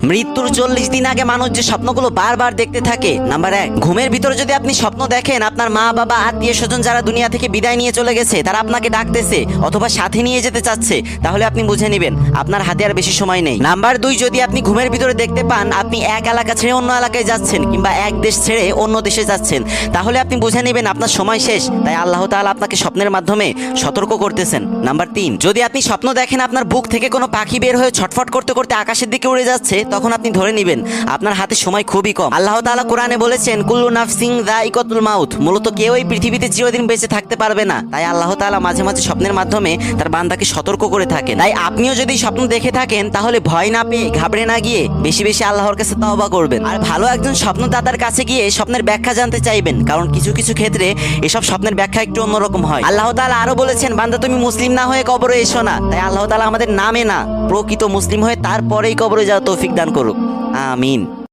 মৃত্যুর 40 দিন আগে মানুষ যে স্বপ্নগুলো বারবার দেখতে থাকে। নাম্বার 1, ঘুমের ভিতরে যদি আপনি স্বপ্ন দেখেন আপনার মা বাবা আত্মীয় স্বজন যারা দুনিয়া থেকে বিদায় নিয়ে চলে গেছে তারা আপনাকে ডাকতেছে অথবা সাথে নিয়ে যেতে চাচ্ছে, তাহলে আপনি বুঝে নেবেন আপনার হাতে আর বেশি সময় নেই। নাম্বার 2, যদি আপনি ঘুমের ভিতরে দেখতে পান আপনি এক এলাকা ছেড়ে অন্য এলাকায় যাচ্ছেন কিংবা এক দেশ ছেড়ে অন্য দেশে যাচ্ছেন, তাহলে আপনি বুঝে নেবেন আপনার সময় শেষ, তাই আল্লাহ তাআলা আপনাকে স্বপ্নের মাধ্যমে সতর্ক করতেছেন। নাম্বার 3, যদি আপনি স্বপ্ন দেখেন আপনার বুক থেকে কোনো পাখি বের হয়ে ছটফট করতে করতে আকাশের দিকে উড়ে যাচ্ছে, তখন আপনি ধরে নেবেন আপনার হাতে সময় খুবই কম। আল্লাহ তাআলা কোরআনে বলেছেন কুল্লু নাফসিন যায়িকাতুল মাউত, মূলত কেউ এই পৃথিবীতে চিরদিন বেঁচে থাকতে পারবে না, তাই আল্লাহ তাআলা মাঝে মাঝে স্বপ্নের মাধ্যমে তার বান্দাকে সতর্ক করে থাকেন। তাই আপনিও যদি স্বপ্ন দেখে থাকেন তাহলে ভয় না পেয়ে ঘাবড়ে না গিয়ে বেশি বেশি আল্লাহর কাছে তওবা করবেন আর ভালো একজন স্বপ্নদাতার কাছে গিয়ে স্বপ্নের ব্যাখ্যা জানতে চাইবেন, কারণ কিছু কিছু ক্ষেত্রে এসব স্বপ্নের ব্যাখ্যা একটু অন্যরকম হয়। আল্লাহ তাআলা আরো বলেছেন বান্দা তুমি মুসলিম না হয়ে কবরে এসো না, তাই আল্লাহ তাআলা আমাদের নামে না প্রকৃত মুসলিম হয়ে তারপরেই কবরে যাওয়ার তৌফিক দান করুক। আমিন।